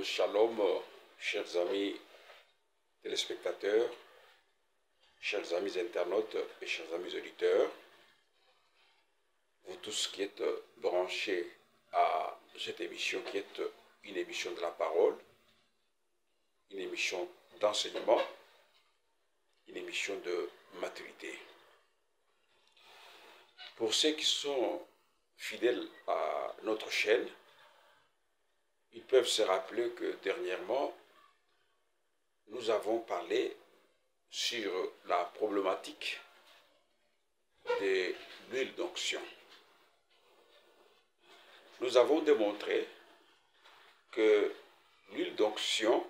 Shalom, chers amis téléspectateurs, chers amis internautes et chers amis auditeurs, vous tous qui êtes branchés à cette émission qui est une émission de la parole, une émission d'enseignement, une émission de maturité. Pour ceux qui sont fidèles à notre chaîne, ils peuvent se rappeler que dernièrement, nous avons parlé sur la problématique de l'huile d'onction. Nous avons démontré que l'huile d'onction,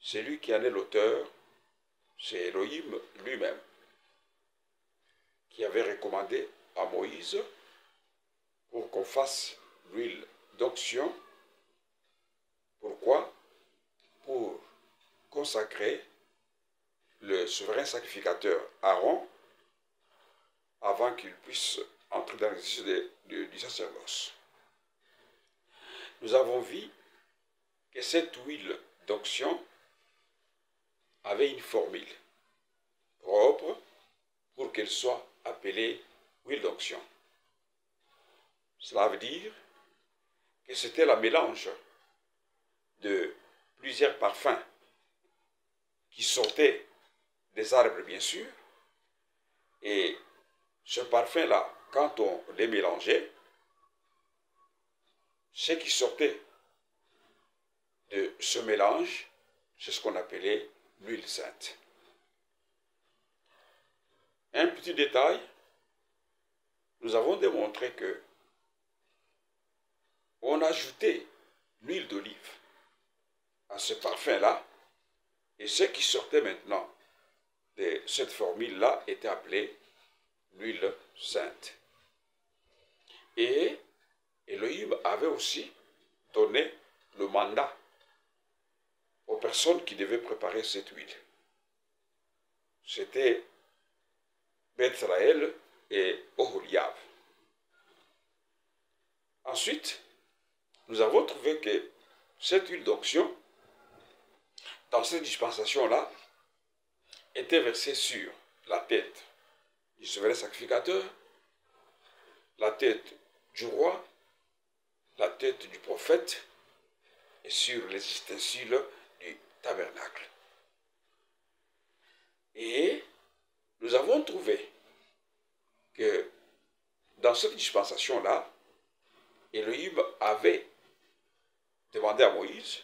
celui qui en est l'auteur, c'est Elohim lui-même, qui avait recommandé à Moïse pour qu'on fasse l'huile d'onction. Pourquoi? Pour consacrer le souverain sacrificateur Aaron avant qu'il puisse entrer dans l'exercice du sacerdoce. Nous avons vu que cette huile d'onction avait une formule propre pour qu'elle soit appelée huile d'onction. Cela veut dire que c'était le mélange de plusieurs parfums qui sortaient des arbres, bien sûr, et ce parfum-là, quand on les mélangeait, ce qui sortait de ce mélange, c'est ce qu'on appelait l'huile sainte. Un petit détail, nous avons démontré que on ajoutait l'huile d'olive à ce parfum-là, et ce qui sortait maintenant de cette formule-là était appelé l'huile sainte. Et Elohim avait aussi donné le mandat aux personnes qui devaient préparer cette huile. C'était Bethraël et Oholiab. Ensuite, nous avons trouvé que cette huile d'onction, dans cette dispensation-là, était versée sur la tête du souverain sacrificateur, la tête du roi, la tête du prophète et sur les ustensiles du tabernacle. Et nous avons trouvé que dans cette dispensation-là, Elohim avait demandé à Moïse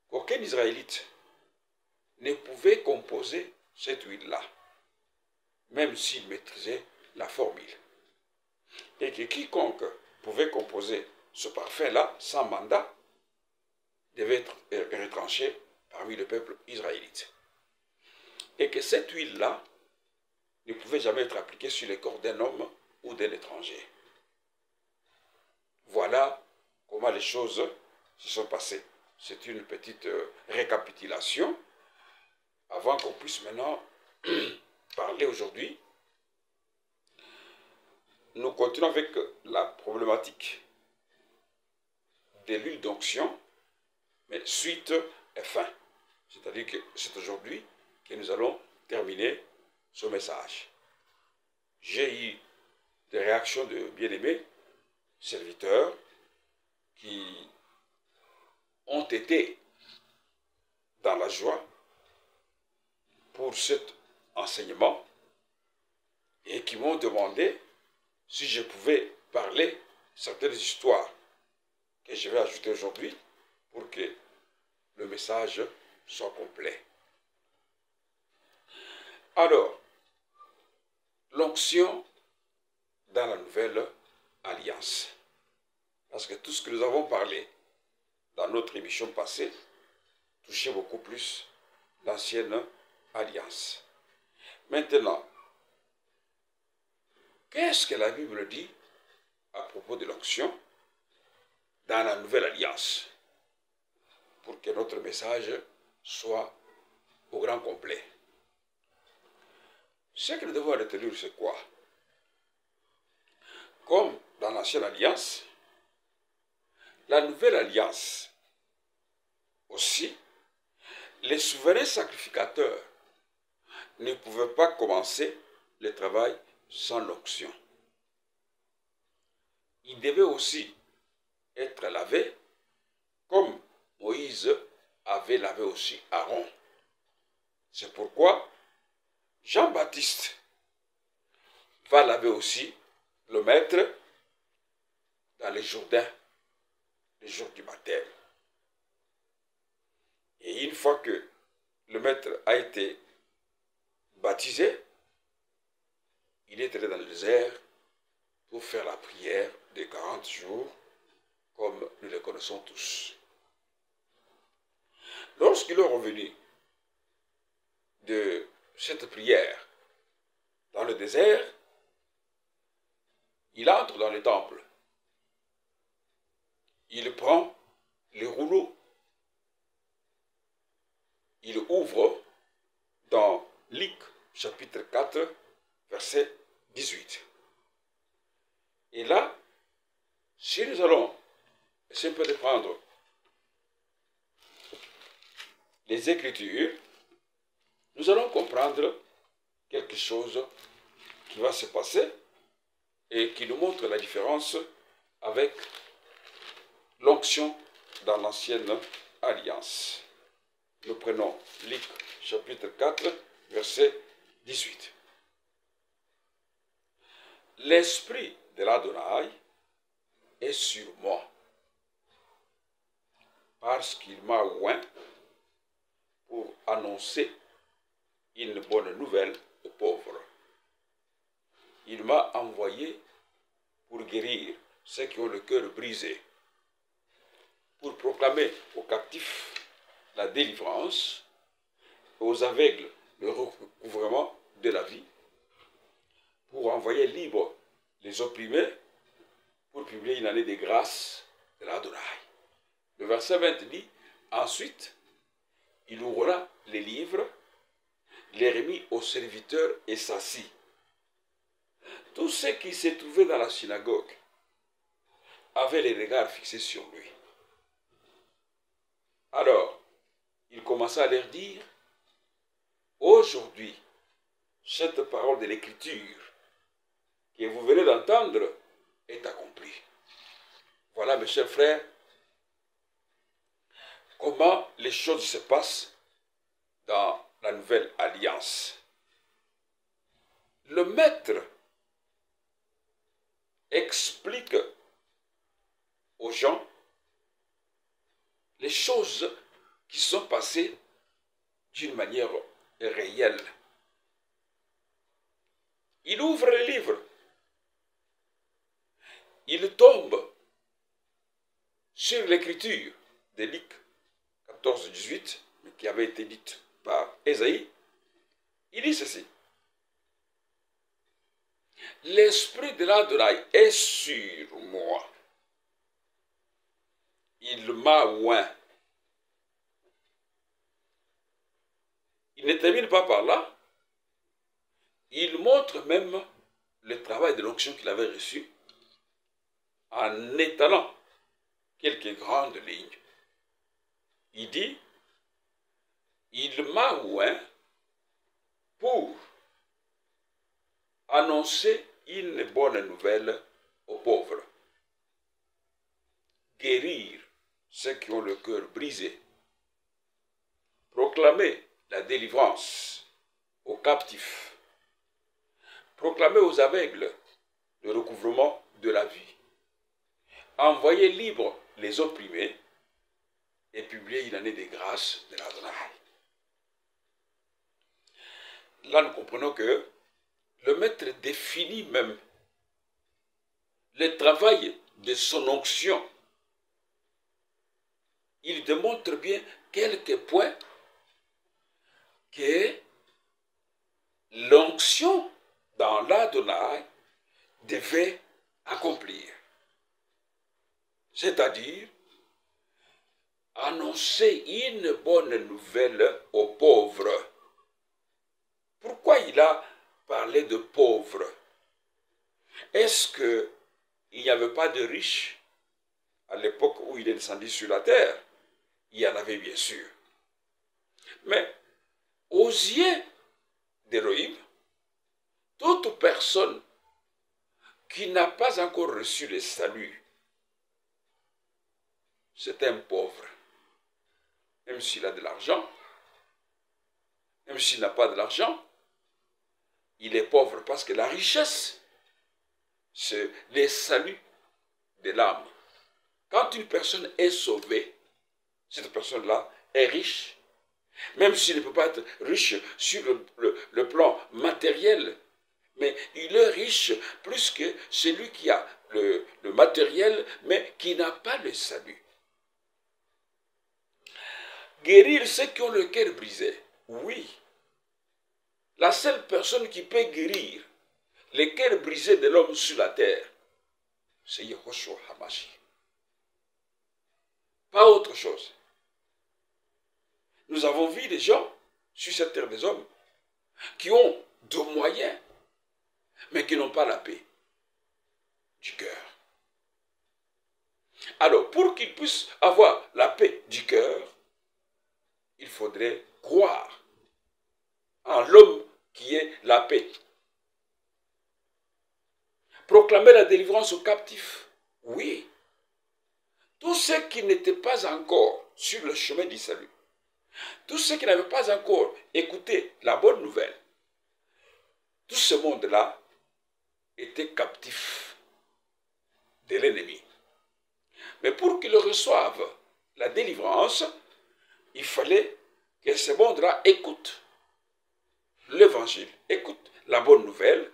qu'aucun Israélite ne pouvait composer cette huile-là, même s'il maîtrisait la formule. Et que quiconque pouvait composer ce parfum-là sans mandat devait être retranché parmi le peuple israélite. Et que cette huile-là ne pouvait jamais être appliquée sur le corps d'un homme ou d'un étranger. Voilà comment les choses se sont passées. C'est une petite récapitulation avant qu'on puisse maintenant parler aujourd'hui. Nous continuons avec la problématique de l'huile d'onction, mais suite et fin. C'est-à-dire que c'est aujourd'hui que nous allons terminer ce message. J'ai eu des réactions de bien-aimés serviteurs qui ont été dans la joie pour cet enseignement et qui m'ont demandé si je pouvais parler certaines histoires que je vais ajouter aujourd'hui pour que le message soit complet. Alors, l'onction dans la nouvelle alliance. Parce que tout ce que nous avons parlé dans notre émission passée touchait beaucoup plus l'ancienne alliance. Maintenant, qu'est-ce que la Bible dit à propos de l'onction dans la nouvelle alliance pour que notre message soit au grand complet? Ce que nous devons retenir, c'est quoi? Comme dans l'ancienne alliance, la nouvelle alliance aussi, les souverains sacrificateurs ne pouvaient pas commencer le travail sans l'onction. Ils devaient aussi être lavés comme Moïse avait lavé aussi Aaron. C'est pourquoi Jean-Baptiste va laver aussi le maître dans les Jourdains, les jours du baptême. Et une fois que le maître a été baptisé, il est allé dans le désert pour faire la prière de 40 jours, comme nous le connaissons tous. Lorsqu'il est revenu de cette prière dans le désert, il entre dans le temple. Il prend les rouleaux. Il ouvre dans Luc chapitre 4, verset 18. Et là, si nous allons essayer de prendre les Écritures, nous allons comprendre quelque chose qui va se passer et qui nous montre la différence avec l'onction dans l'ancienne alliance. Nous prenons Luc chapitre 4, verset 18. L'esprit de l'Adonai est sur moi, parce qu'il m'a oint pour annoncer une bonne nouvelle aux pauvres. Il m'a envoyé pour guérir ceux qui ont le cœur brisé, pour proclamer aux captifs la délivrance, aux aveugles le recouvrement de la vie, pour envoyer libres les opprimés, pour publier une année de grâce de l'Adonai. Le verset 20 dit, ensuite, il ouvrira les livres, les remit aux serviteurs et s'assit. Tous ceux qui se trouvaient dans la synagogue avaient les regards fixés sur lui. Alors, il commença à leur dire, aujourd'hui, cette parole de l'Écriture que vous venez d'entendre est accomplie. Voilà, mes chers frères, comment les choses se passent dans la nouvelle alliance. Le maître explique aux gens les choses qui sont passées d'une manière réelle. Il ouvre les livres. Il tombe sur l'écriture de Luc 14, 18, qui avait été dite par Ésaïe. Il dit ceci. L'esprit de l'Adonai est sur moi. Il m'a oint. Il ne termine pas par là. Il montre même le travail de l'onction qu'il avait reçu en étalant quelques grandes lignes. Il dit, il m'a oint pour annoncer une bonne nouvelle aux pauvres, guérir ceux qui ont le cœur brisé, proclamer la délivrance aux captifs, proclamer aux aveugles le recouvrement de la vie, envoyer libres les opprimés et publier une année de grâce de l'Adonai. Là, nous comprenons que le maître définit même le travail de son onction. Il démontre bien quelques points que l'onction dans l'Adonai devait accomplir. C'est-à-dire annoncer une bonne nouvelle aux pauvres. Pourquoi il a parlé de pauvres? Est-ce qu'il n'y avait pas de riches à l'époque où il est descendu sur la terre? il y en avait bien sûr. Mais aux yeux d'Élohim, toute personne qui n'a pas encore reçu le salut, c'est un pauvre. Même s'il a de l'argent, même s'il n'a pas de l'argent, il est pauvre parce que la richesse, c'est le salut de l'âme. Quand une personne est sauvée, cette personne-là est riche. Même s'il ne peut pas être riche sur le plan matériel, mais il est riche plus que celui qui a le matériel, mais qui n'a pas le salut. Guérir ceux qui ont le cœur brisé, oui. La seule personne qui peut guérir le cœur brisé de l'homme sur la terre, c'est Yehoshua HaMashiach. Pas autre chose. Nous avons vu des gens sur cette terre des hommes qui ont de moyens, mais qui n'ont pas la paix du cœur. Alors, pour qu'ils puissent avoir la paix du cœur, il faudrait croire en l'homme qui est la paix. Proclamer la délivrance aux captifs, oui. Tous ceux qui n'étaient pas encore sur le chemin du salut, tous ceux qui n'avaient pas encore écouté la bonne nouvelle, tout ce monde-là était captif de l'ennemi. Mais pour qu'ils reçoivent la délivrance, il fallait que ce monde-là écoute l'évangile, écoute la bonne nouvelle.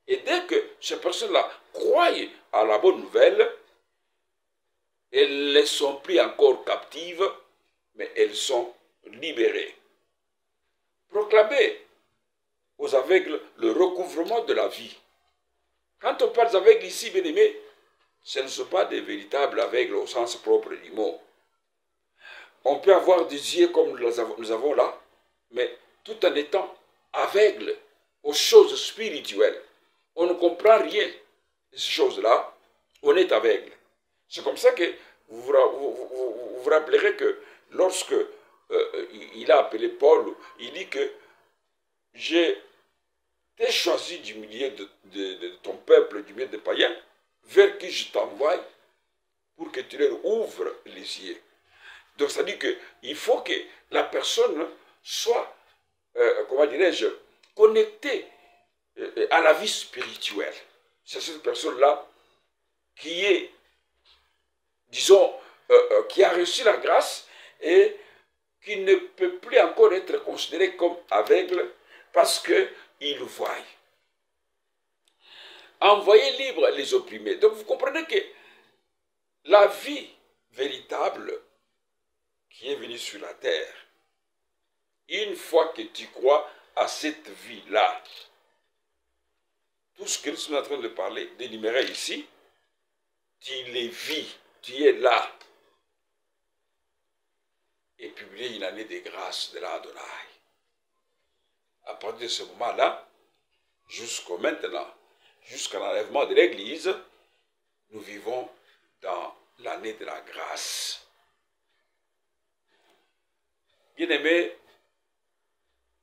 Et dès que ces personnes-là croient à la bonne nouvelle, elles ne sont plus encore captives, mais elles sont libérées. Proclamer aux aveugles le recouvrement de la vie. Quand on parle d'aveugles ici, bien aimés, ce ne sont pas des véritables aveugles au sens propre du mot. On peut avoir des yeux comme nous avons là, mais tout en étant aveugle aux choses spirituelles. On ne comprend rien de ces choses-là, on est aveugle. C'est comme ça que vous vous rappellerez que lorsque il a appelé Paul, il dit que j'ai été choisi du milieu de ton peuple, du milieu des païens, vers qui je t'envoie pour que tu leur ouvres les yeux. Donc ça dit qu'il faut que la personne soit, comment dirais-je, connectée à la vie spirituelle. C'est cette personne-là qui est, disons, qui a reçu la grâce et qui ne peut plus encore être considéré comme aveugle parce qu'il voit. Envoyer libre les opprimés. Donc vous comprenez que la vie véritable qui est venue sur la terre, une fois que tu crois à cette vie-là, tout ce que nous sommes en train de parler, d'énumérer ici, tu les vis, tu es là. Et publier une année de grâce de l'Adonai. À partir de ce moment-là, jusqu'au maintenant, jusqu'à l'enlèvement de l'Église, nous vivons dans l'année de la grâce. Bien-aimés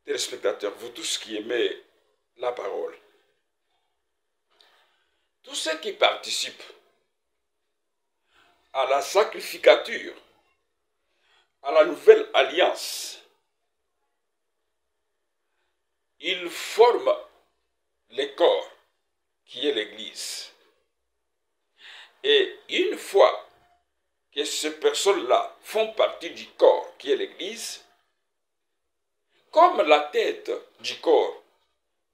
téléspectateurs, vous tous qui aimez la parole, tous ceux qui participent à la sacrificature, à la nouvelle alliance, ils forment le corps qui est l'Église. Et une fois que ces personnes-là font partie du corps qui est l'Église, comme la tête du corps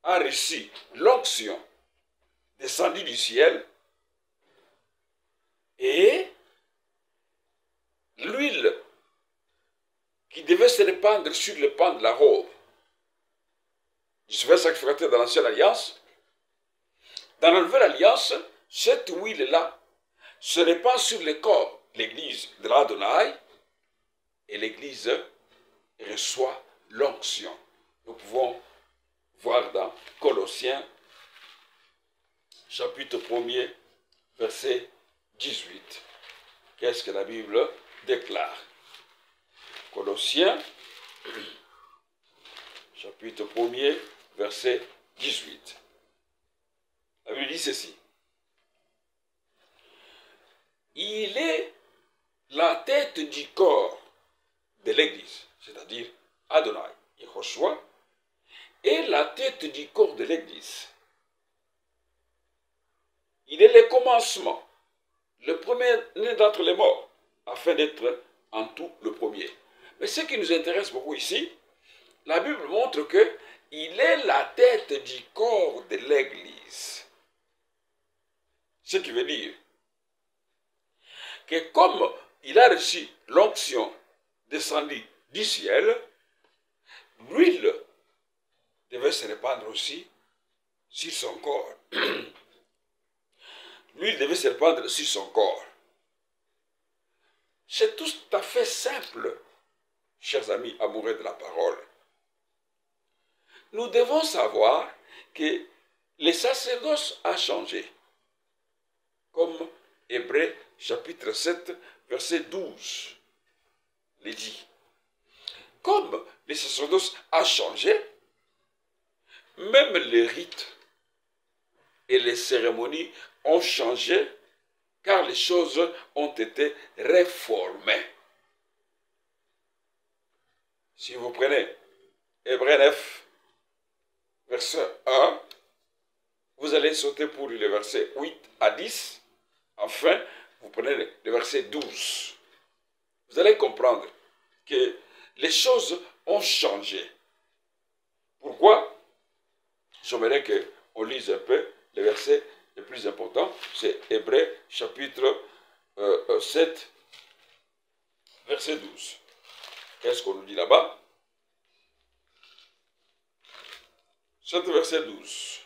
a reçu l'onction descendue du ciel, et l'huile qui devait se répandre sur le pan de la robe du sauveur sacrificateur dans l'ancienne alliance, dans la nouvelle alliance, cette huile-là se répand sur le corps, l'église de l'Adonai, et l'église reçoit l'onction. Nous pouvons voir dans Colossiens, chapitre 1er, verset 18. Qu'est-ce que la Bible déclare? Colossiens, chapitre 1er, verset 18. La Bible dit ceci. Il est la tête du corps de l'Église, c'est-à-dire Adonai, Yehoshua, est la tête du corps de l'Église. Il est le commencement, le premier d'entre les morts, afin d'être en tout le premier. Mais ce qui nous intéresse beaucoup ici, la Bible montre que il est la tête du corps de l'Église. Ce qui veut dire que comme il a reçu l'onction descendue du ciel, l'huile devait se répandre aussi sur son corps. L'huile devait se répandre sur son corps. C'est tout à fait simple, chers amis amoureux de la parole. Nous devons savoir que le sacerdoce a changé. Comme Hébreux chapitre 7, verset 12 le dit. Comme le sacerdoce a changé, même les rites et les cérémonies ont changé car les choses ont été réformées. Si vous prenez Hébreux 9, verset 1, vous allez sauter pour le verset 8 à 10. Enfin, vous prenez le verset 12. Vous allez comprendre que les choses ont changé. Pourquoi? J'aimerais qu'on lise un peu le verset le plus important. C'est Hébreux chapitre 7, verset 12. Qu'est-ce qu'on nous dit là-bas? 7, verset 12.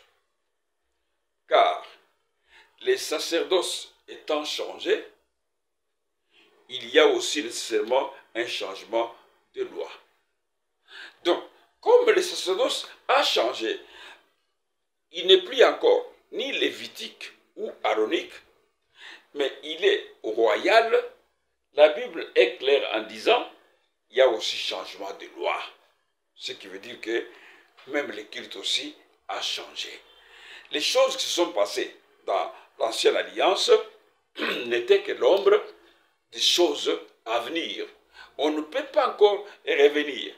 Car les sacerdoces étant changés, il y a aussi nécessairement un changement de loi. Donc, comme le sacerdoce a changé, il n'est plus encore ni lévitique ou aaronique, mais il est royal. La Bible est claire en disant il y a aussi changement de loi. Ce qui veut dire que même le culte aussi a changé. Les choses qui se sont passées dans l'ancienne alliance n'étaient que l'ombre des choses à venir. On ne peut pas encore revenir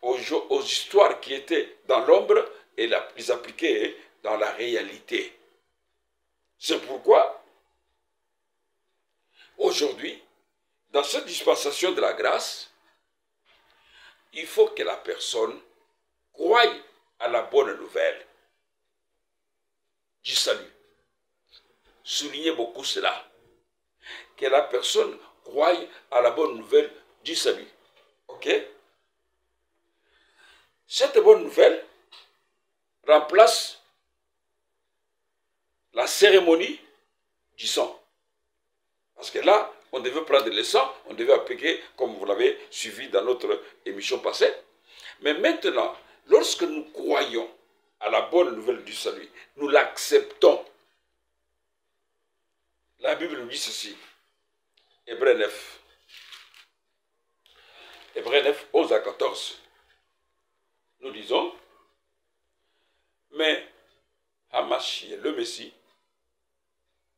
aux histoires qui étaient dans l'ombre et les appliquer dans la réalité. C'est pourquoi, aujourd'hui, dans cette dispensation de la grâce, il faut que la personne croie à la bonne nouvelle du salut. Soulignez beaucoup cela. Que la personne croie à la bonne nouvelle du salut. Ok? Cette bonne nouvelle remplace la cérémonie du sang. Parce que là, on devait prendre le sang, on devait appliquer, comme vous l'avez suivi dans notre émission passée. Mais maintenant, lorsque nous croyons à la bonne nouvelle du salut, nous l'acceptons. La Bible nous dit ceci. Hébreux 9. Hébreux 9, 11 à 14. Nous disons, mais Hamashie, le Messie,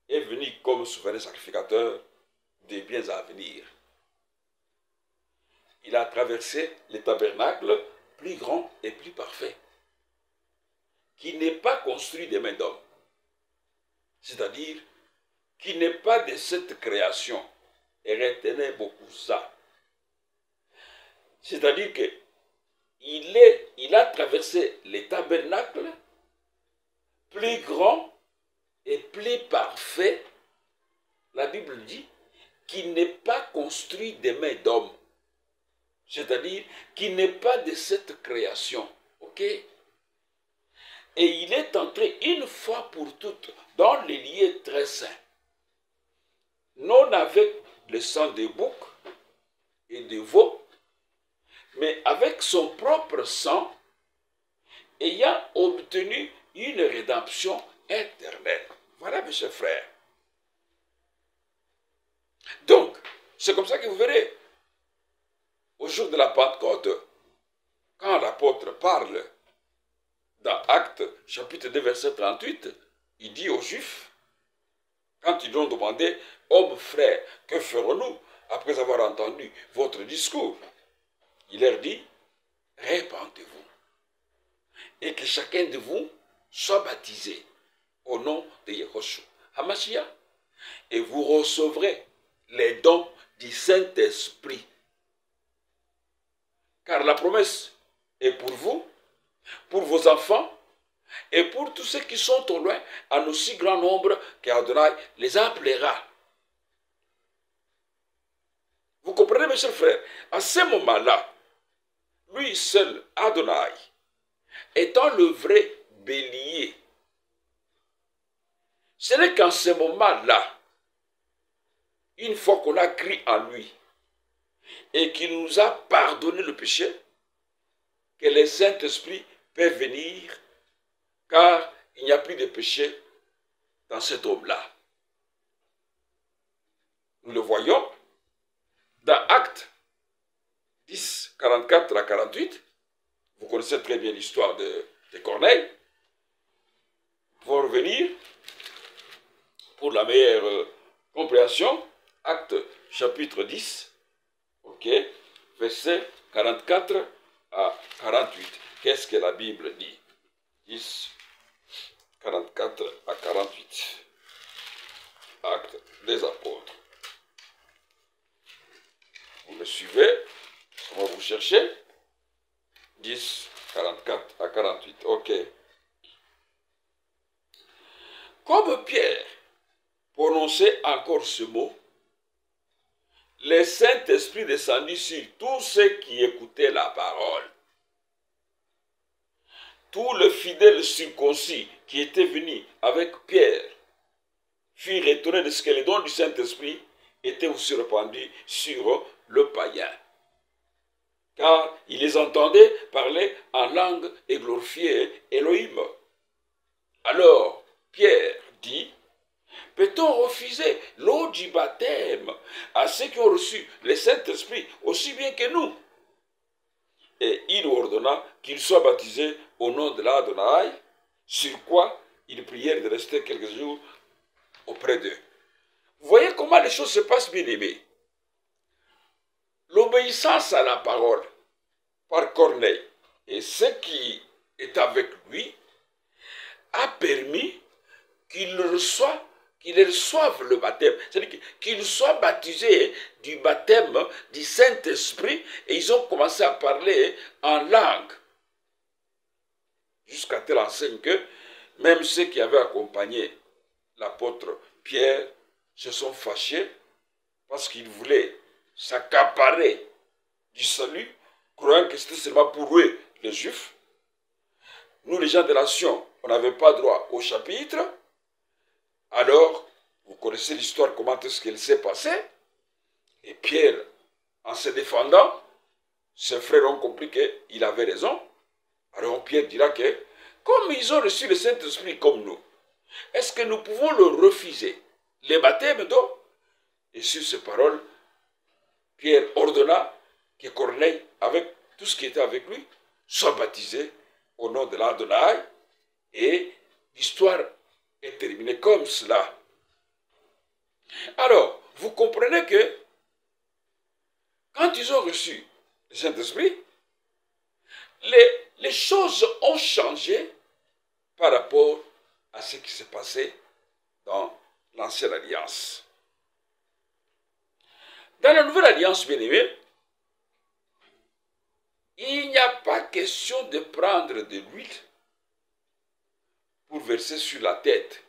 est venu comme souverain sacrificateur des biens à venir. Il a traversé les tabernacles plus grands et plus parfaits, qui n'est pas construit des mains d'hommes. C'est-à-dire, qui n'est pas de cette création. Et retenez beaucoup ça. C'est-à-dire que il a traversé les tabernacles plus grands et plus parfaits. La Bible dit qui n'est pas construit des mains d'hommes. C'est-à-dire qui n'est pas de cette création. Ok? Et il est entré une fois pour toutes dans les lieux très saints. Non avec le sang des boucs et des veaux, mais avec son propre sang, ayant obtenu une rédemption éternelle. Voilà, mes chers frères. Donc, c'est comme ça que vous verrez. jour de la Pentecôte, quand l'apôtre parle dans Actes chapitre 2 verset 38, il dit aux Juifs, quand ils lui ont demandé, hommes frères, que ferons-nous après avoir entendu votre discours? Il leur dit, répandez-vous et que chacun de vous soit baptisé au nom de Yehoshua HaMashiach et vous recevrez les dons du Saint-Esprit. Car la promesse est pour vous, pour vos enfants et pour tous ceux qui sont au loin, en aussi grand nombre qu'Adonai les appellera. Vous comprenez, mes chers frères? À ce moment-là, lui seul, Adonai, étant le vrai bélier, ce n'est qu'en ce moment-là, une fois qu'on a cru en lui et qu'il nous a pardonné le péché, que le Saint-Esprit peut venir, car il n'y a plus de péché dans cet homme-là. Nous le voyons dans Actes 10, 44 à 48. Vous connaissez très bien l'histoire de Corneille. Pour revenir, pour la meilleure compréhension, Actes chapitre 10, ok, verset 44 à 48. Qu'est-ce que la Bible dit? 10, 44 à 48. Actes des apôtres. Vous me suivez? Comment vous cherchez? 10, 44 à 48. Ok. Comme Pierre prononçait encore ce mot, le Saint-Esprit descendit sur tous ceux qui écoutaient la parole. Tous les fidèles circoncis qui étaient venus avec Pierre furent étonnés de ce que les dons du Saint-Esprit étaient aussi répandus sur le païen. Car ils les entendaient parler en langue et glorifier Elohim. Alors Pierre dit, peut-on refuser l'eau du baptême à ceux qui ont reçu le Saint-Esprit aussi bien que nous? Et il ordonna qu'ils soient baptisés au nom de l'Adonai, sur quoi ils prièrent de rester quelques jours auprès d'eux. Vous voyez comment les choses se passent, bien aimés. L'obéissance à la parole par Corneille et ceux qui étaient avec lui a permis qu'ils reçoivent le baptême. C'est-à-dire qu'ils soient baptisés du baptême du Saint-Esprit et ils ont commencé à parler en langue. Jusqu'à telle enseigne que même ceux qui avaient accompagné l'apôtre Pierre se sont fâchés parce qu'ils voulaient s'accaparer du salut, croyant que c'était seulement pour eux, les Juifs. Nous, les gens des nations, on n'avait pas droit au chapitre. Alors, vous connaissez l'histoire, comment est-ce qu'elle s'est passée. Et Pierre, en se défendant, ses frères ont compris qu'il avait raison. Alors Pierre dira que, comme ils ont reçu le Saint-Esprit comme nous, est-ce que nous pouvons leur refuser les baptêmes d'eau? Et sur ces paroles, Pierre ordonna que Corneille, avec tout ce qui était avec lui, soit baptisé au nom de l'Adonai. Et l'histoire est terminée comme cela. Alors, vous comprenez que quand ils ont reçu le Saint-Esprit, les choses ont changé par rapport à ce qui s'est passé dans l'ancienne alliance. Dans la nouvelle alliance, bien aimé, il n'y a pas question de prendre de l'huile pour verser sur la tête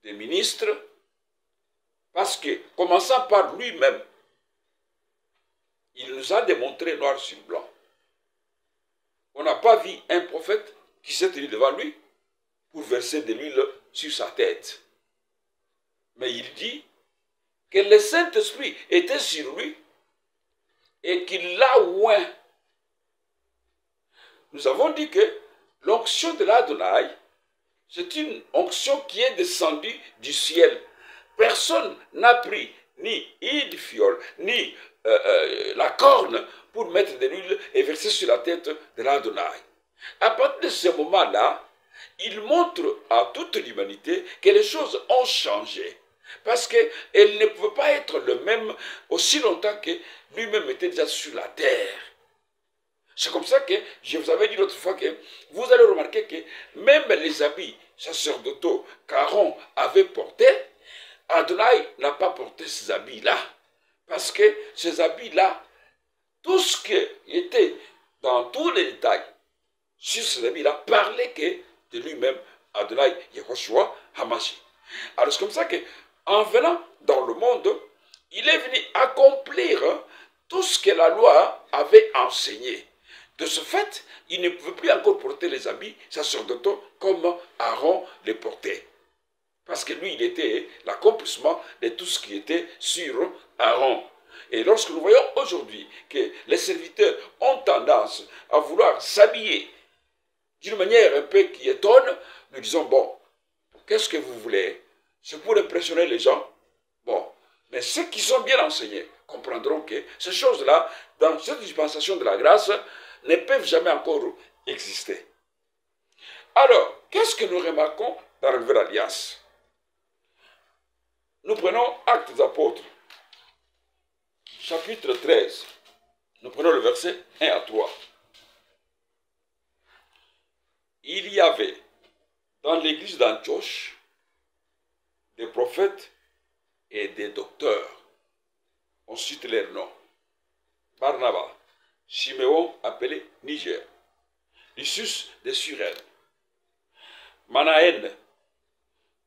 des ministres, parce que, commençant par lui-même, il nous a démontré noir sur blanc. On n'a pas vu un prophète qui s'est tenu devant lui pour verser de l'huile sur sa tête. Mais il dit que le Saint-Esprit était sur lui et qu'il l'a oint. Nous avons dit que l'onction de l'Adonai, c'est une onction qui est descendue du ciel. Personne n'a pris ni une fiole, ni la corne pour mettre de l'huile et verser sur la tête de l'Adonai. À partir de ce moment-là, il montre à toute l'humanité que les choses ont changé. Parce qu'elle ne pouvait pas être le même aussi longtemps que lui-même était déjà sur la terre. C'est comme ça que je vous avais dit l'autre fois que vous allez remarquer que même les habits sacerdotaux qu'Aaron avait portés, Adonai n'a pas porté ces habits-là. Parce que ces habits-là, tout ce qui était dans tous les détails sur ces habits-là parlait que de lui-même, Adonai Yehoshua Hamashi. Alors c'est comme ça qu'en venant dans le monde, il est venu accomplir tout ce que la loi avait enseigné. De ce fait, il ne pouvait plus encore porter les habits sacerdotaux comme Aaron les portait. Parce que lui, il était l'accomplissement de tout ce qui était sur Aaron. Et lorsque nous voyons aujourd'hui que les serviteurs ont tendance à vouloir s'habiller d'une manière un peu qui étonne, nous disons, bon, qu'est-ce que vous voulez? C'est pour impressionner les gens? Bon, mais ceux qui sont bien enseignés comprendront que ces choses-là, dans cette dispensation de la grâce, ne peuvent jamais encore exister. Alors, qu'est-ce que nous remarquons dans la Nouvelle Alliance? Nous prenons Actes des Apôtres, chapitre 13. Nous prenons le verset 1 à 3. Il y avait dans l'église d'Antioche des prophètes et des docteurs. On cite leurs noms. Barnabas, Siméon appelé Niger, Lucius de Cyrène, Manaën,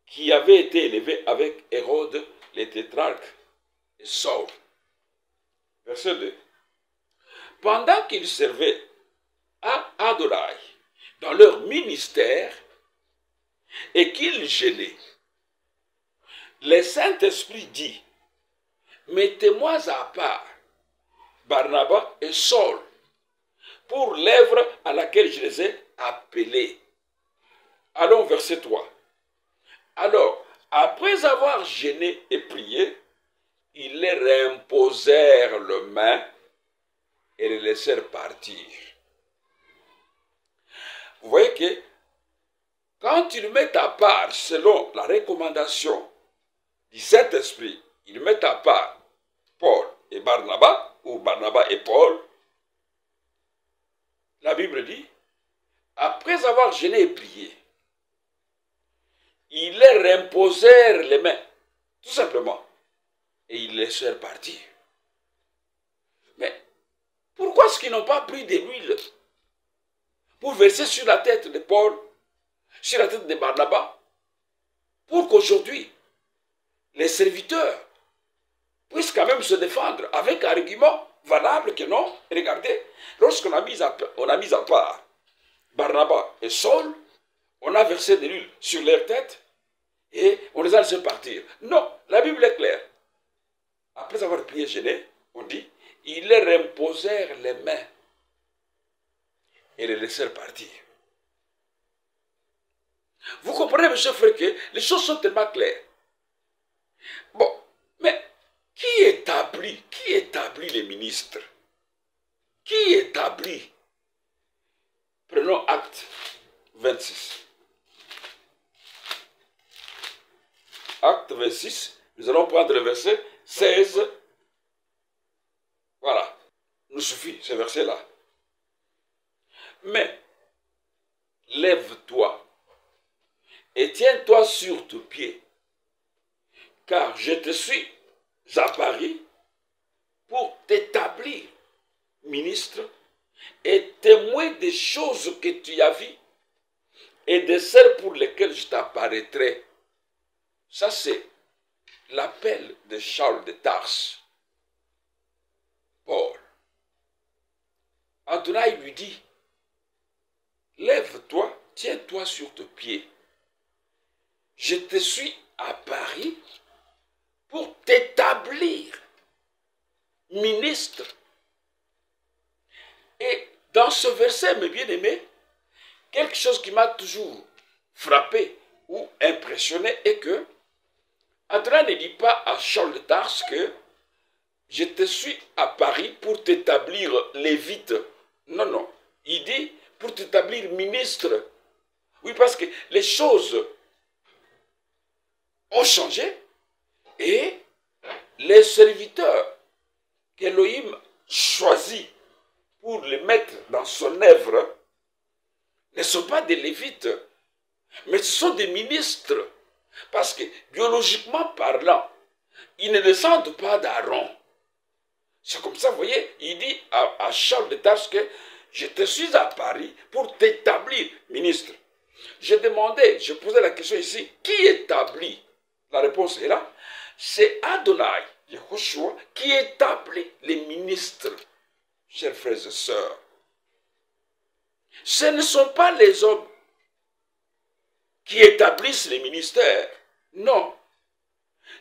qui avait été élevé avec Hérode les tétrarques, et Saul. Verset 2. Pendant qu'ils servaient à Adonai dans leur ministère et qu'ils gênaient, le Saint-Esprit dit, mettez-moi à part Barnabas et Saul pour l'œuvre à laquelle je les ai appelés. Allons, verset 3. Alors, après avoir gêné et prié, ils leur imposèrent les mains et les laissèrent partir. Vous voyez que quand ils mettent à part, selon la recommandation du Saint-Esprit, ils mettent à part Paul et Barnabas, ou Barnabas et Paul, la Bible dit, après avoir gêné et prié, ils leur imposèrent les mains, tout simplement, et ils les laissèrent partir. Mais pourquoi est-ce qu'ils n'ont pas pris de l'huile pour verser sur la tête de Paul, sur la tête de Barnabas, pour qu'aujourd'hui, les serviteurs puissent quand même se défendre avec un argument valable que non? Regardez, lorsqu'on a mis à part Barnabas et Saul, on a versé de l'huile sur leur tête et on les a laissés partir. Non, la Bible est claire. Après avoir prié gêné, on dit, ils leur imposèrent les mains et les laissèrent partir. Vous comprenez, mes chers frères, que les choses sont tellement claires. Bon, mais qui établit les ministres? Qui établit? Prenons Acte 26. Acte 26, nous allons prendre le verset 16. Voilà, nous suffit ce verset-là. Mais, lève-toi et tiens-toi sur tes pieds, car je te suis à Paris pour t'établir ministre et témoin des choses que tu as vues et de celles pour lesquelles je t'apparaîtrai. Ça, c'est l'appel de Charles de Tarse. Paul. Adonai lui dit, lève-toi, tiens-toi sur tes pieds. Je te suis à Paris pour t'établir ministre. Et dans ce verset, mes bien-aimés, quelque chose qui m'a toujours frappé ou impressionné est que Adonai ne dit pas à Saul de Tarse que je te suis à Paris pour t'établir lévite. Non, non. Il dit pour t'établir ministre. Oui, parce que les choses ont changé et les serviteurs qu'Élohim choisit pour les mettre dans son œuvre ne sont pas des lévites, mais ce sont des ministres. Parce que, biologiquement parlant, ils ne descendent pas d'Aaron. C'est comme ça, vous voyez, il dit à Charles de Tarse que je te suis à Paris pour t'établir ministre. Je demandais, je posais la question ici, qui établit? La réponse est là. C'est Adonai, Yehoshua, qui établit les ministres, chers frères et sœurs. Ce ne sont pas les hommes qui établissent les ministères. Non.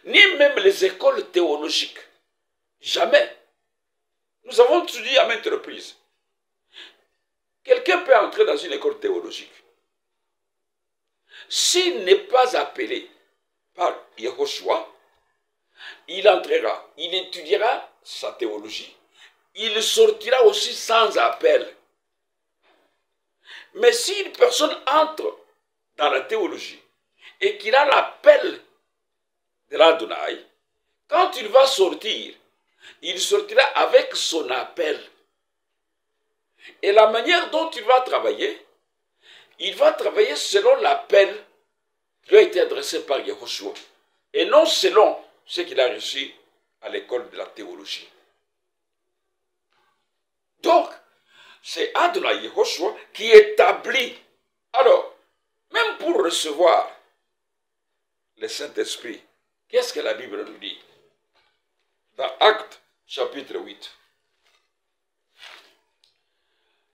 Ni même les écoles théologiques. Jamais. Nous avons étudié à maintes reprises. Quelqu'un peut entrer dans une école théologique. S'il n'est pas appelé par Yehoshua, il entrera, il étudiera sa théologie, il sortira aussi sans appel. Mais si une personne entre dans la théologie et qu'il a l'appel de l'Adonai, quand il va sortir, il sortira avec son appel. Et la manière dont il va travailler selon l'appel qui lui a été adressé par Yehoshua, et non selon ce qu'il a reçu à l'école de la théologie. Donc, c'est Adonai Yehoshua qui établit. Alors, même pour recevoir le Saint-Esprit, qu'est-ce que la Bible nous dit? Dans Actes, chapitre 8.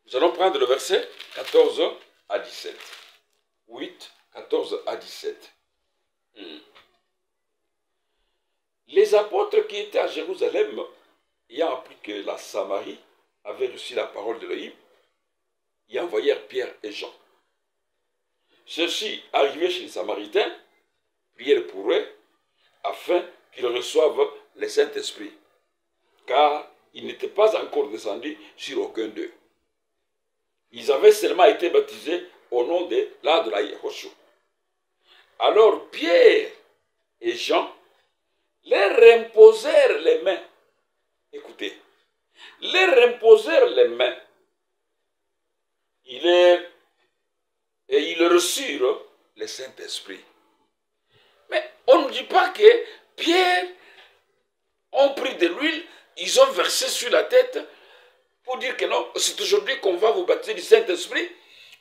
Nous allons prendre le verset 14 à 17. 8, 14 à 17. Les apôtres qui étaient à Jérusalem, ayant appris que la Samarie avait reçu la parole d'Élohim, y envoyèrent Pierre et Jean. Ceux-ci, arrivés chez les Samaritains, prièrent pour eux, afin qu'ils reçoivent le Saint-Esprit, car il n'était pas encore descendu sur aucun d'eux. Ils avaient seulement été baptisés au nom de l'Adonai Yehoshua. Alors Pierre et Jean leur imposèrent les mains. Écoutez, leur imposèrent les mains. Et ils reçurent le Saint-Esprit. Mais on ne dit pas que Pierre ont pris de l'huile, ils ont versé sur la tête pour dire que non, c'est aujourd'hui qu'on va vous baptiser du Saint-Esprit.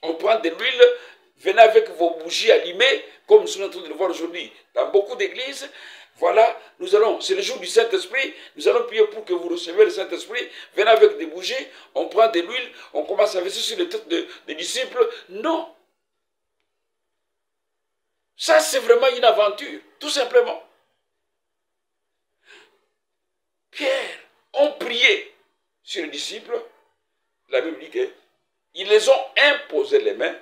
On prend de l'huile, venez avec vos bougies allumées, comme nous sommes en train de le voir aujourd'hui dans beaucoup d'églises. Voilà, c'est le jour du Saint-Esprit, nous allons prier pour que vous receviez le Saint-Esprit. Venez avec des bougies, on prend de l'huile, on commence à verser sur les têtes des disciples. Non. Ça, c'est vraiment une aventure, tout simplement. Pierre ont prié sur les disciples. La Bible dit qu'ils les ont imposé les mains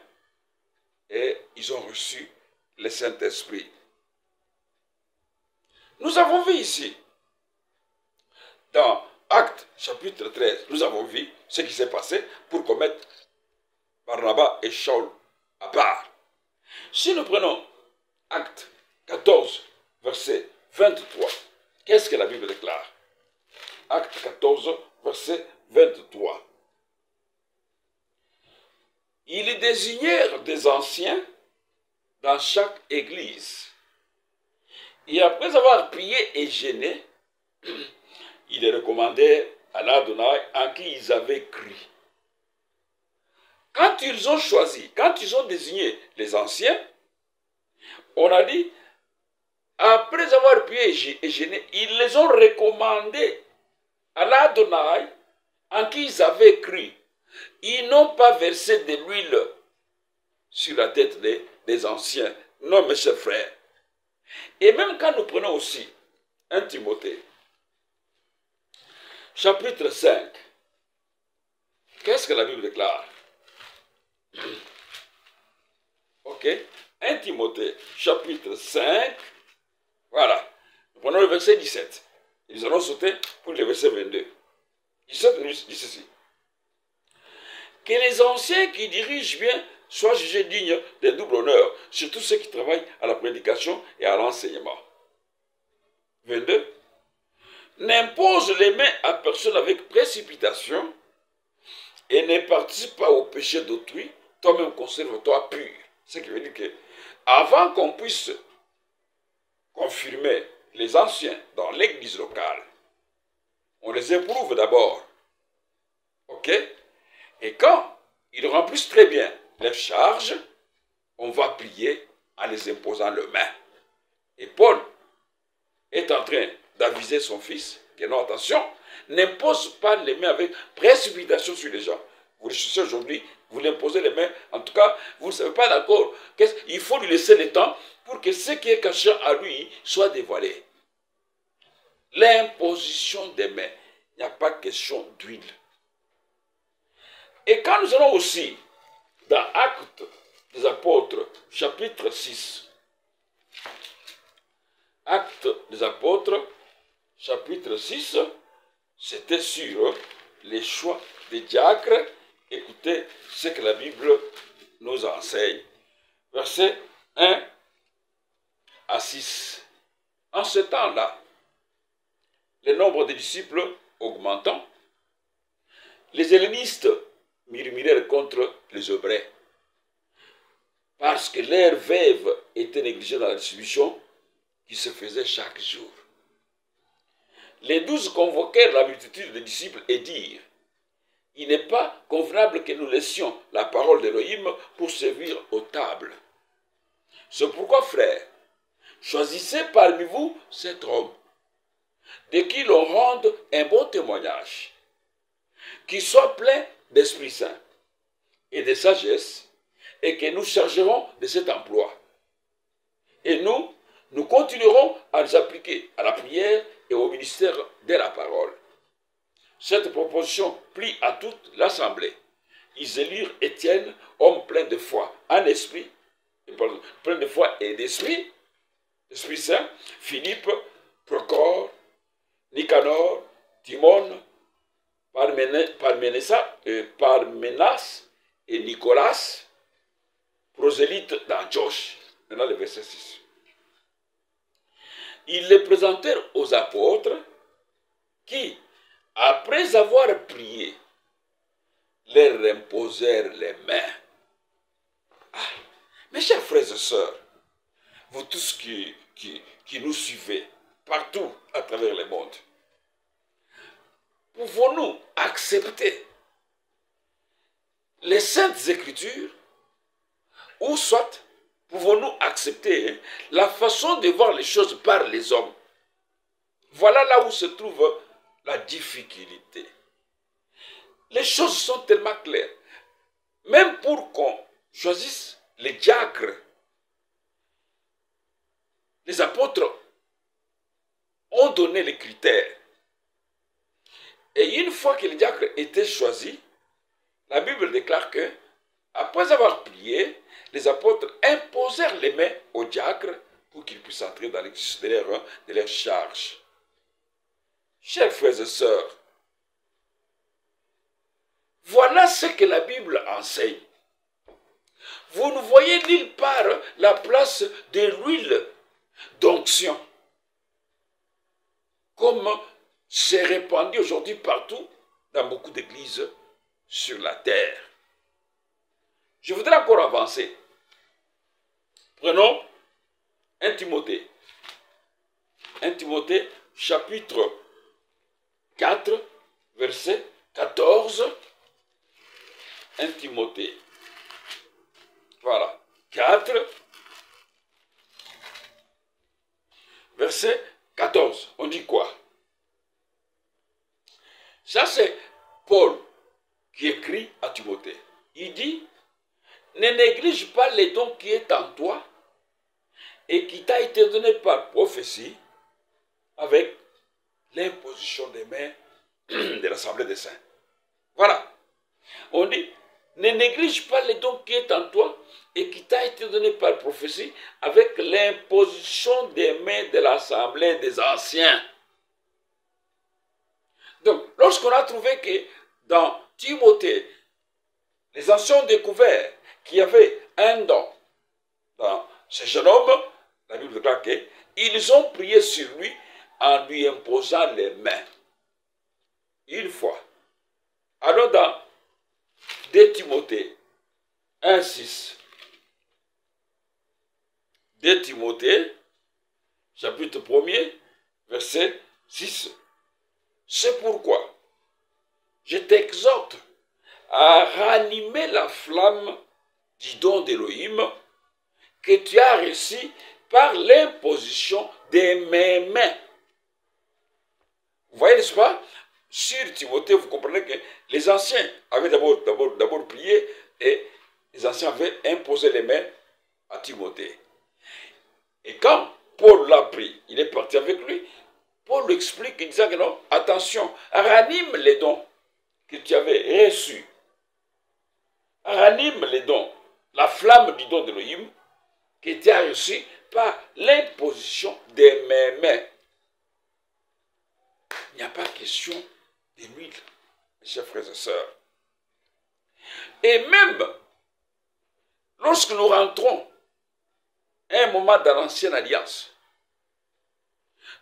et ils ont reçu le Saint-Esprit. Nous avons vu ici, dans Actes chapitre 13, nous avons vu ce qui s'est passé pour commettre Barnabas et Saul à part. Si nous prenons Actes 14, verset 23, qu'est-ce que la Bible déclare? Actes 14, verset 23. Ils désignèrent des anciens dans chaque église. Et après avoir prié et gêné, ils les recommandèrent à l'Adonai en qui ils avaient cru. Quand ils ont choisi, quand ils ont désigné les anciens, on a dit, après avoir prié et gêné, ils les ont recommandés à l'Adonai en qui ils avaient cru. Ils n'ont pas versé de l'huile sur la tête des anciens. Non, mes chers frères. Et même quand nous prenons aussi 1 Timothée, chapitre 5, qu'est-ce que la Bible déclare? Ok, 1 Timothée, chapitre 5, Voilà. Nous prenons le verset 17. Et nous allons sauter pour le verset 22. 17 dit ceci. Que les anciens qui dirigent bien soient jugés dignes d'un double honneur, surtout ceux qui travaillent à la prédication et à l'enseignement. 22. N'impose les mains à personne avec précipitation et ne participe pas au péché d'autrui, toi-même conserve-toi pur. Ce qui veut dire que, avant qu'on puisse confirmer les anciens dans l'église locale, on les éprouve d'abord. Ok? Et quand ils remplissent très bien leurs charges, on va prier en les imposant les mains. Et Paul est en train d'aviser son fils que non, attention, n'impose pas les mains avec précipitation sur les gens. Vous le cherchez aujourd'hui, vous l'imposez les mains, en tout cas, vous ne savez pas d'accord. Il faut lui laisser le temps pour que ce qui est caché à lui soit dévoilé. L'imposition des mains, il n'y a pas question d'huile. Et quand nous allons aussi dans Actes des Apôtres, chapitre 6, Actes des Apôtres, chapitre 6, c'était sur les choix des diacres. Écoutez ce que la Bible nous enseigne. Versets 1 à 6. En ce temps-là, le nombre des disciples augmentant, les hellénistes murmurèrent contre les Hébreux, parce que leurs veuves étaient négligées dans la distribution qui se faisait chaque jour. Les 12 convoquèrent la multitude des disciples et dirent: il n'est pas convenable que nous laissions la parole d'Élohim pour servir aux tables. C'est pourquoi, frères, choisissez parmi vous cet homme, de qui l'on rende un bon témoignage, qui soit plein d'Esprit Saint et de sagesse, et que nous chargerons de cet emploi. Et nous continuerons à nous appliquer à la prière et au ministère de la parole. Cette proposition plut à toute l'assemblée. Ils élirent Étienne, homme plein de foi, plein de foi et d'esprit, Esprit Saint, Philippe, Procor, Nicanor, Timon, Parménas et Nicolas, prosélyte d'Antioche. Maintenant le verset 6. Ils les présentèrent aux apôtres qui, après avoir prié, leur imposèrent les mains. Ah, mes chers frères et sœurs, vous tous qui nous suivez partout à travers le monde, pouvons-nous accepter les saintes écritures, ou soit pouvons-nous accepter la façon de voir les choses par les hommes? Voilà là où se trouve la difficulté. Les choses sont tellement claires. Même pour qu'on choisisse les diacres, les apôtres ont donné les critères. Et une fois que les diacres étaient choisis, la Bible déclare que, après avoir prié, les apôtres imposèrent les mains aux diacres pour qu'ils puissent entrer dans l'exercice de leur charge. Chers frères et sœurs, voilà ce que la Bible enseigne. Vous ne voyez nulle part la place de l'huile d'onction, comme c'est répandu aujourd'hui partout dans beaucoup d'églises sur la terre. Je voudrais encore avancer. Prenons 1 Timothée. 1 Timothée, chapitre 4, verset 14. 1 Timothée. Voilà. 4, verset 14. On dit quoi? Ça, c'est Paul qui écrit à Timothée. Il dit: ne néglige pas les dons qui est en toi et qui t'a été donné par prophétie avec l'imposition des mains de l'Assemblée des saints. Voilà. On dit, ne néglige pas les dons qui est en toi et qui t'a été donné par prophétie avec l'imposition des mains de l'assemblée des anciens. Donc, lorsqu'on a trouvé que dans Timothée, les anciens ont découvert qu'il y avait un don dans ce jeune homme, la Bible déclare qu'ils ont prié sur lui en lui imposant les mains. Une fois. Alors dans 2 Timothée 1,6, 2 Timothée, chapitre 1er, verset 6. C'est pourquoi je t'exhorte à ranimer la flamme du don d'Élohim que tu as reçu par l'imposition de mes mains. Vous voyez, n'est-ce pas? Sur Timothée, vous comprenez que les anciens avaient d'abord prié et les anciens avaient imposé les mains à Timothée. Et quand Paul l'a pris, il est parti avec lui, Paul lui explique, il disait que non, attention, ranime les dons que tu avais reçus. Ranime les dons, la flamme du don d'Élohim que tu as reçu par l'imposition de mes mains. Il n'y a pas question de l'huile, mes chers frères et sœurs. Et même lorsque nous rentrons à un moment dans l'ancienne alliance,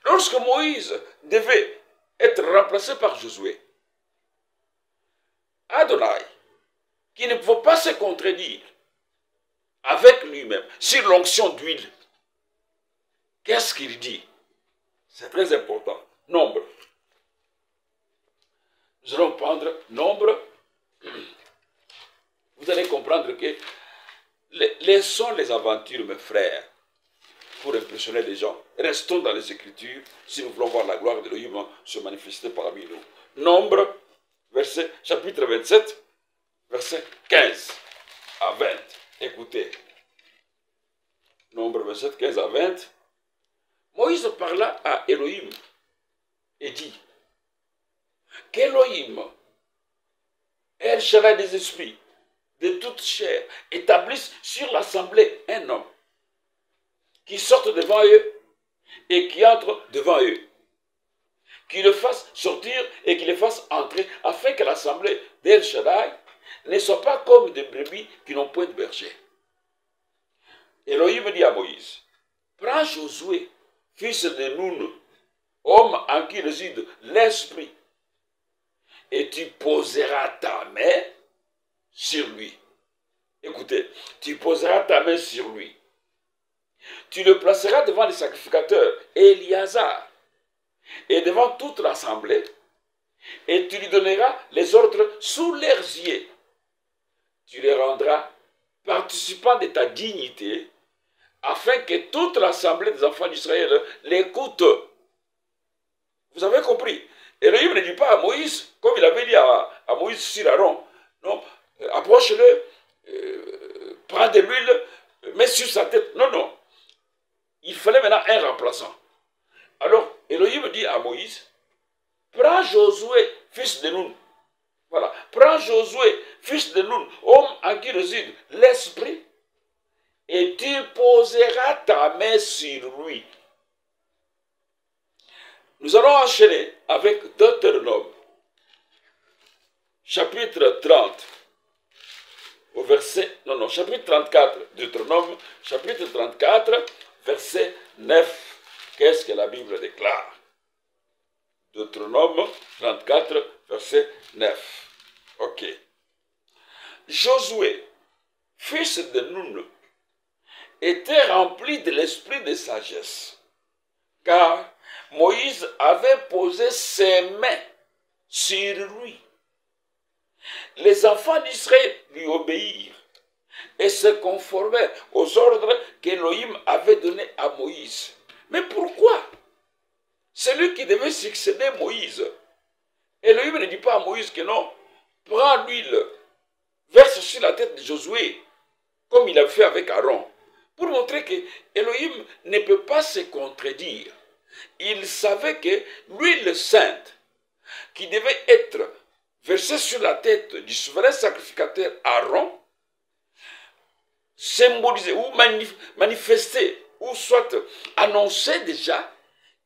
lorsque Moïse devait être remplacé par Josué, Adonai, qui ne pouvait pas se contredire avec lui-même sur l'onction d'huile, qu'est-ce qu'il dit? C'est très important. Nombre. Nous allons prendre nombre. Vous allez comprendre que laissons les aventures, mes frères, pour impressionner les gens. Restons dans les Écritures si nous voulons voir la gloire d'Élohim se manifester parmi nous. Nombre, chapitre 27, verset 15 à 20. Écoutez. Nombre 27, 15 à 20. Moïse parla à Élohim et dit qu'Élohim, El Shaddai des esprits, de toute chair, établisse sur l'assemblée un homme qui sorte devant eux et qui entre devant eux, qui le fasse sortir et qui le fasse entrer, afin que l'assemblée d'El Shaddai ne soit pas comme des brebis qui n'ont point de berger. Élohim dit à Moïse, prends Josué, fils de Nun, homme en qui réside l'esprit, et tu poseras ta main sur lui. Écoutez, tu poseras ta main sur lui. Tu le placeras devant les sacrificateurs Éliazar et devant toute l'assemblée, et tu lui donneras les ordres sous leurs yeux. Tu les rendras participants de ta dignité, afin que toute l'assemblée des enfants d'Israël l'écoute. Vous avez compris? Élohim ne dit pas à Moïse, comme il avait dit à Moïse sur Aaron, non, approche-le, prends de l'huile, mets sur sa tête. Non, non. Il fallait maintenant un remplaçant. Alors, Élohim dit à Moïse, prends Josué, fils de Nun. Voilà. Prends Josué, fils de Nun, homme en qui réside l'esprit, et tu poseras ta main sur lui. Nous allons enchaîner avec Deutéronome, chapitre 30, au verset, chapitre 34, Deutéronome, chapitre 34, verset 9. Qu'est-ce que la Bible déclare? Deutéronome 34, verset 9. Ok. Josué, fils de Nun, était rempli de l'esprit de sagesse, car Moïse avait posé ses mains sur lui. Les enfants d'Israël lui obéirent et se conformèrent aux ordres qu'Élohim avait donnés à Moïse. Mais pourquoi? Celui qui devait succéder Moïse, Élohim ne dit pas à Moïse que non, prends l'huile, verse sur la tête de Josué, comme il a fait avec Aaron, pour montrer que Élohim ne peut pas se contredire. Il savait que l'huile sainte, qui devait être versée sur la tête du souverain sacrificateur Aaron symbolisait ou manifestait ou soit annonçait déjà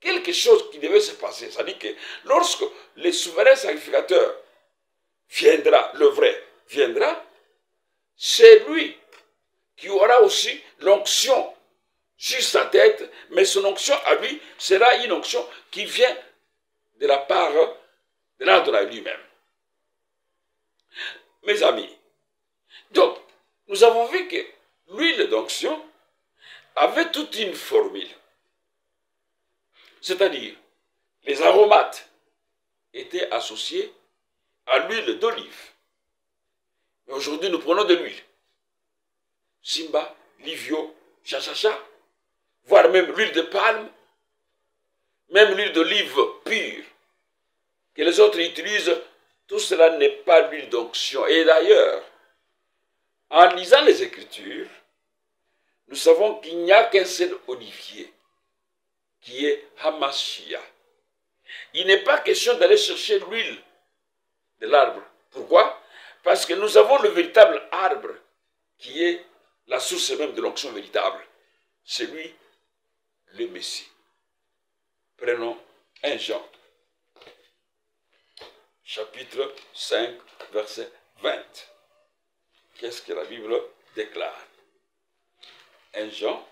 quelque chose qui devait se passer. C'est-à-dire que lorsque le souverain sacrificateur viendra, le vrai viendra, c'est lui qui aura aussi l'onction sur sa tête, mais son onction à lui sera une onction qui vient de la part de l'Adonai lui-même. Mes amis, donc, nous avons vu que l'huile d'onction avait toute une formule. C'est-à-dire, les aromates étaient associés à l'huile d'olive. Mais aujourd'hui, nous prenons de l'huile. Simba, Livio, Chachacha, voire même l'huile de palme, même l'huile d'olive pure, que les autres utilisent, tout cela n'est pas l'huile d'onction. Et d'ailleurs, en lisant les Écritures, nous savons qu'il n'y a qu'un seul olivier, qui est Hamashia. Il n'est pas question d'aller chercher l'huile de l'arbre. Pourquoi? Parce que nous avons le véritable arbre, qui est la source même de l'onction véritable. C'est lui, le Messie. Prenons 1 Jean, chapitre 5, verset 20. Qu'est-ce que la Bible déclare? 1 Jean,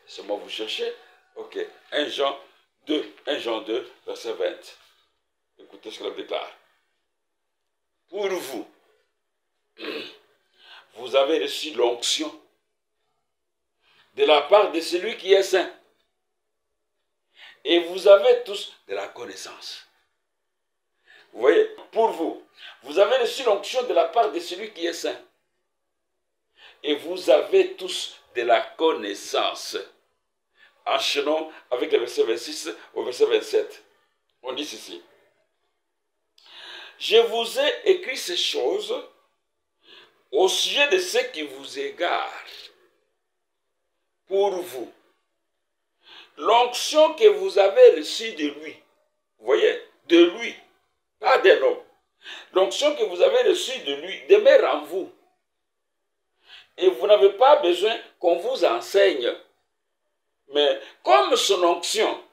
c'est moi vous cherchez? Ok, 1 Jean 2, verset 20. Écoutez ce que la Bible déclare. Pour vous, vous avez reçu l'onction de la part de celui qui est saint. Et vous avez tous de la connaissance. Vous voyez, pour vous, vous avez reçu l'onction de la part de celui qui est saint. Et vous avez tous de la connaissance. Enchaînons avec le verset 26 au verset 27. On dit ceci. Je vous ai écrit ces choses au sujet de ceux qui vous égarent. Pour vous, l'onction que vous avez reçue de lui, vous voyez, de lui, pas d'un homme, l'onction que vous avez reçue de lui demeure en vous. Et vous n'avez pas besoin qu'on vous enseigne. Mais comme son onction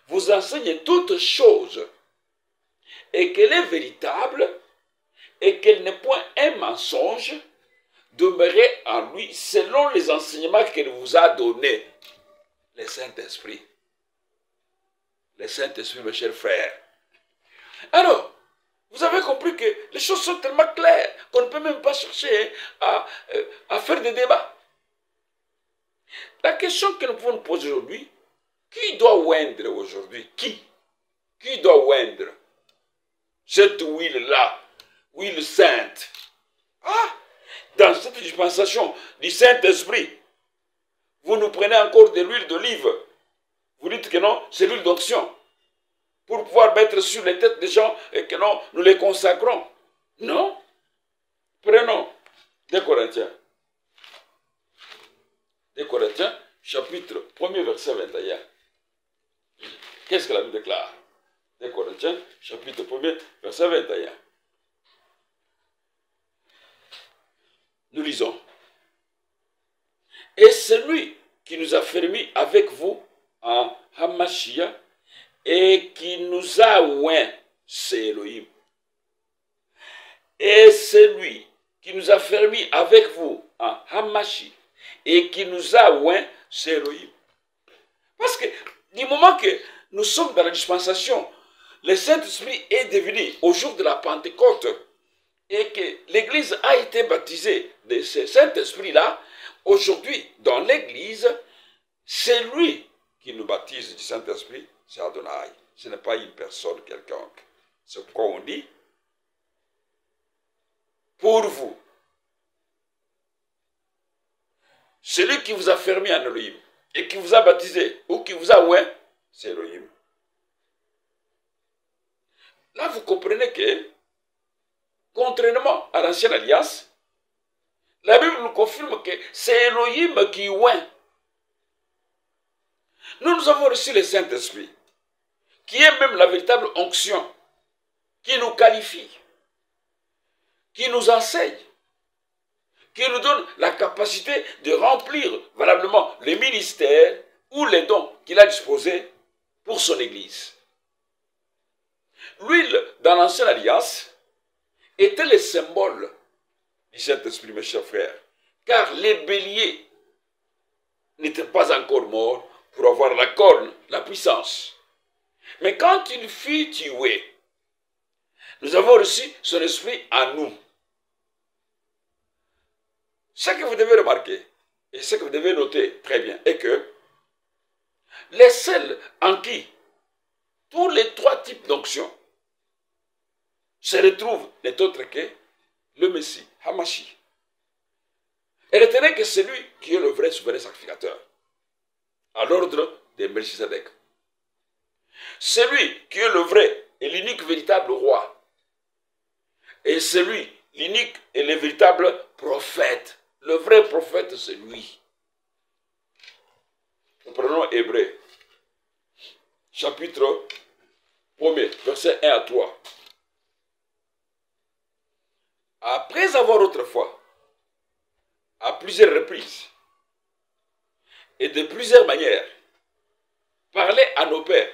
vous enseigne toutes choses, et qu'elle est véritable, et qu'elle n'est point un mensonge, demeurez en lui selon les enseignements qu'elle vous a donnés. Le Saint-Esprit. Le Saint-Esprit, mes chers frères. Alors, vous avez compris que les choses sont tellement claires qu'on ne peut même pas chercher à faire des débats. La question que nous pouvons nous poser aujourd'hui, qui doit oindre aujourd'hui? Qui doit oindre cette huile-là, huile sainte? Ah, dans cette dispensation du Saint-Esprit, vous nous prenez encore de l'huile d'olive. Vous dites que non, c'est l'huile d'onction. Pour pouvoir mettre sur les têtes des gens et que non, nous les consacrons. Non. Prenons 2 Corinthiens. 2 Corinthiens, chapitre 1er, verset 21. Qu'est-ce que la Bible déclare? 2 Corinthiens, chapitre 1er, verset 21. Nous lisons. Et celui qui nous a fermis avec vous en Hamashia et qui nous a oint, c'est Elohim. Et celui qui nous a fermis avec vous en Hamashi et qui nous a oint, c'est Elohim. Parce que du moment que nous sommes dans la dispensation, le Saint-Esprit est devenu au jour de la Pentecôte et que l'Église a été baptisée de ce Saint-Esprit-là, aujourd'hui, dans l'Église, c'est lui qui nous baptise du Saint-Esprit, c'est Adonai. Ce n'est pas une personne quelconque. C'est pourquoi on dit, pour vous, celui qui vous a fermé en Elohim et qui vous a baptisé ou qui vous a oint, c'est Elohim. Là, vous comprenez que, contrairement à l'ancienne alliance, la Bible nous confirme que c'est Elohim qui oint. Nous avons reçu le Saint-Esprit, qui est même la véritable onction. qui nous qualifie, qui nous enseigne, qui nous donne la capacité de remplir valablement les ministères ou les dons qu'il a disposés pour son Église. L'huile dans l'Ancienne Alliance était le symbole du Saint-Esprit, mes chers frères, car les béliers n'étaient pas encore morts pour avoir la corne, la puissance. Mais quand il fut tué, nous avons reçu son esprit en nous. Ce que vous devez remarquer, et ce que vous devez noter très bien, est que les seuls en qui tous les trois types d'onction se retrouvent n'est autre que le Messie, Hamashi. Et retenez que c'est lui qui est le vrai souverain sacrificateur, à l'ordre de Melchizedek. C'est lui qui est le vrai et l'unique véritable roi. Et c'est lui, l'unique et le véritable prophète. Le vrai prophète, c'est lui. Nous prenons Hébreux, chapitre 1, verset 1 à 3. Après avoir autrefois, à plusieurs reprises, et de plusieurs manières, parlé à nos pères,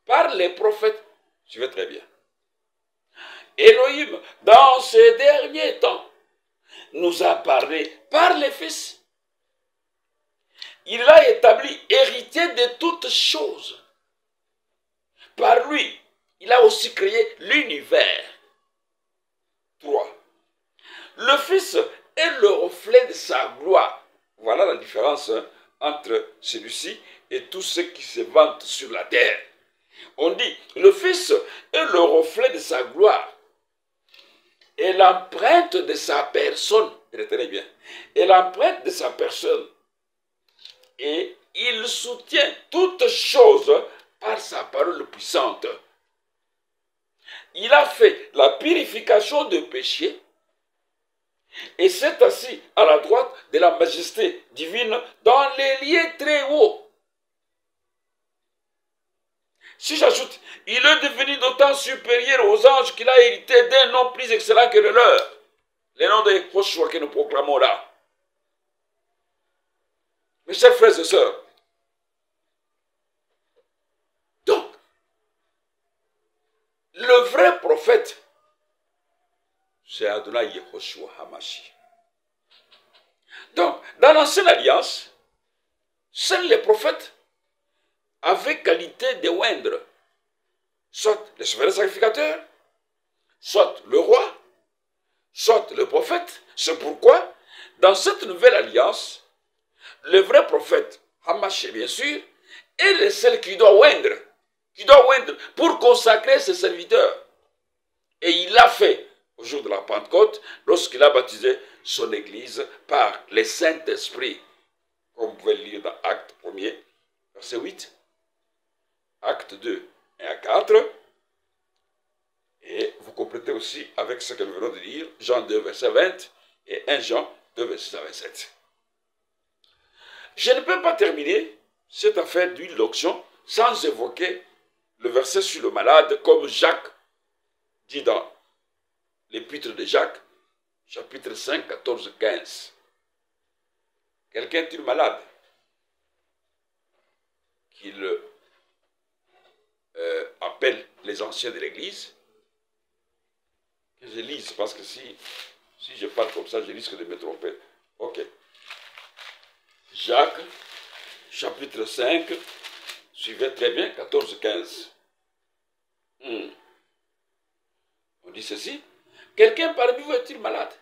par les prophètes, suivez très bien. Elohim, dans ces derniers temps, nous a parlé par les fils. Il l'a établi héritier de toutes choses. Par lui, il a aussi créé l'univers. 3. Le Fils est le reflet de sa gloire. Voilà la différence entre celui-ci et tous ceux qui se vantent sur la terre. On dit, le Fils est le reflet de sa gloire et l'empreinte de sa personne. Retenez bien. Et l'empreinte de sa personne. Et il soutient toutes choses par sa parole puissante. Il a fait la purification des péchés et s'est assis à la droite de la majesté divine dans les lieux très hauts. Si j'ajoute, il est devenu d'autant supérieur aux anges qu'il a hérité d'un nom plus excellent que le leur. Le nom de Yeshua que nous proclamons là. Mes chers frères et sœurs, donc, le vrai prophète, c'est Adonai Yehoshua Hamashi. Donc, dans l'Ancienne Alliance, seuls les prophètes avaient qualité de oindre, soit le souverain sacrificateur, soit le roi, soit le prophète. C'est pourquoi, dans cette nouvelle alliance, le vrai prophète, Hamashi bien sûr, est le seul qui doit oindre pour consacrer ses serviteurs. Et il l'a fait au jour de la Pentecôte, lorsqu'il a baptisé son Église par le Saint-Esprit. Comme vous pouvez le lire dans Acte 1er, verset 8, Acte 2, 1 à 4, et vous complétez aussi avec ce que nous venons de lire, Jean 2, verset 20, et 1 Jean 2, verset 27. Je ne peux pas terminer cette affaire d'huile d'onction sans évoquer le verset sur le malade, comme Jacques dit dans l'épître de Jacques, chapitre 5, 14, 15. Quelqu'un est-il malade qu'il appelle les anciens de l'Église? Que je lise, parce que si je parle comme ça, je risque de me tromper. Ok. Jacques, chapitre 5, suivez très bien, 14, 15. On dit ceci. Quelqu'un parmi vous est-il malade?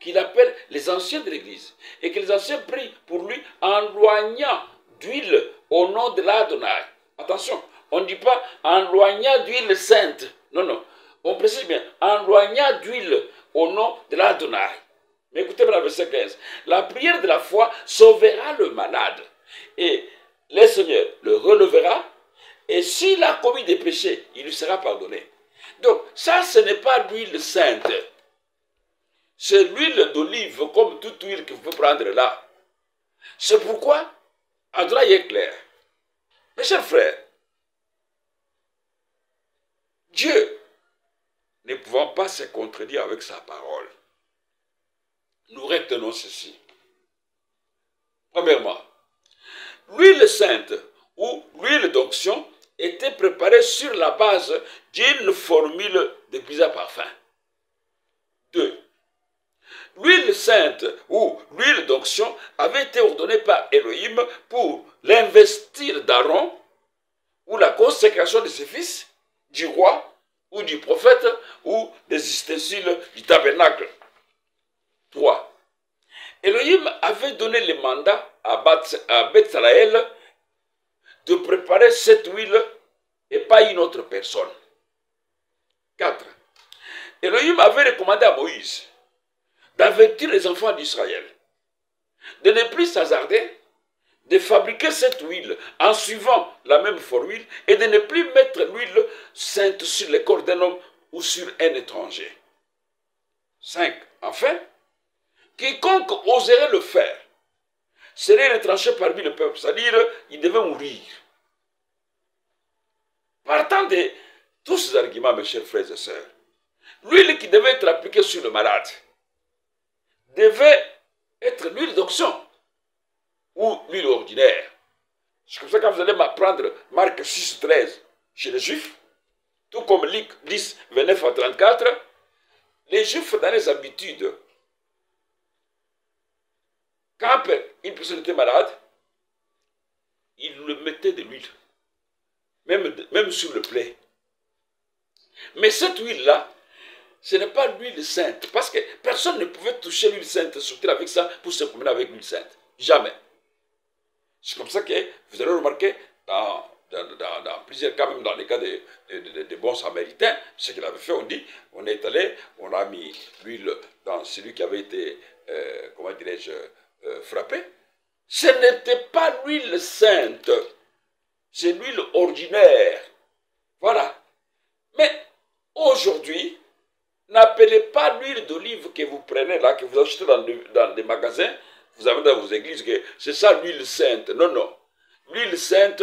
Qu'il appelle les anciens de l'Église, et que les anciens prient pour lui en loignant d'huile au nom de l'Adonai. Attention, on ne dit pas en loignant d'huile sainte. Non, non. On précise bien, en loignant d'huile au nom de l'Adonai. Mais écoutez bien le verset 15. La prière de la foi sauvera le malade, et le Seigneur le relevera, et s'il a commis des péchés, il lui sera pardonné. Donc, ça, ce n'est pas l'huile sainte. C'est l'huile d'olive, comme toute huile que vous pouvez prendre là. C'est pourquoi Adonai est clair. Mes chers frères, Dieu pas se contredire avec sa parole. Nous retenons ceci. Premièrement, l'huile sainte ou l'huile d'onction était préparée sur la base d'une formule de plusieurs parfums. 2. L'huile sainte ou l'huile d'onction avait été ordonnée par Elohim pour l'investir d'Aaron ou la consécration de ses fils, du roi ou du prophète ou des ustensiles du tabernacle. 3. Elohim avait donné le mandat à Bethsaël de préparer cette huile et pas une autre personne. 4. Elohim avait recommandé à Moïse d'avertir les enfants d'Israël de ne plus s'hasarder, de fabriquer cette huile en suivant la même formule et de ne plus mettre l'huile sainte sur le corps d'un homme ou sur un étranger. 5. Enfin, quiconque oserait le faire serait retranché parmi le peuple, c'est-à-dire il devait mourir. Partant de tous ces arguments, mes chers frères et sœurs, l'huile qui devait être appliquée sur le malade devait être l'huile d'onction ou l'huile ordinaire. C'est comme ça que vous allez m'apprendre Marc 6, 13 chez les Juifs, tout comme Luc 10, 29 à 34, les Juifs dans les habitudes, quand une personne était malade, ils le mettaient de l'huile, même sur le plaie. Mais cette huile-là, ce n'est pas l'huile sainte, parce que personne ne pouvait toucher l'huile sainte, sortir avec ça pour se promener avec l'huile sainte. Jamais. C'est comme ça que vous allez remarquer dans plusieurs cas, même dans les cas des bons samaritains, ce qu'il avait fait, on dit, on est allé, on a mis l'huile dans celui qui avait été, comment dirais-je, frappé. Ce n'était pas l'huile sainte, c'est l'huile ordinaire. Voilà. Mais aujourd'hui, n'appelez pas l'huile d'olive que vous prenez là, que vous achetez dans des magasins, vous avez dans vos églises, que c'est ça l'huile sainte. Non, non. L'huile sainte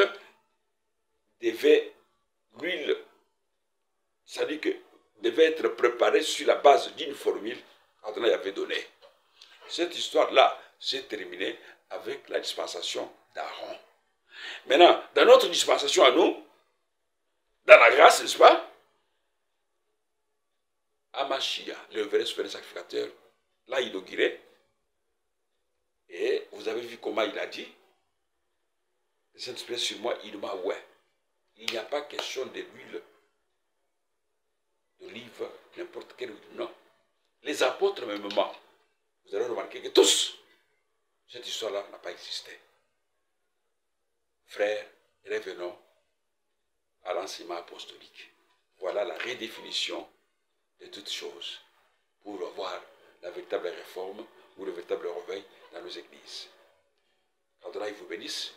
c'est-à-dire que devait être préparée sur la base d'une formule qu'Adonai avait donnée. Cette histoire-là s'est terminée avec la dispensation d'Aaron. Maintenant, dans notre dispensation à nous, dans la grâce, n'est-ce pas? Amashia, le vrai souverain sacrificateur, l'a inauguré. Et vous avez vu comment il a dit, le Saint-Esprit sur moi, il m'a ouais. Il n'y a pas question de l'huile d'olive, n'importe quelle huile, non. Les apôtres, même, vous allez remarquer que tous, cette histoire-là n'a pas existé. Frères, revenons à l'enseignement apostolique. Voilà la redéfinition de toutes choses pour avoir la véritable réforme ou le véritable réveil dans nos églises. Qu'Adonai vous bénisse.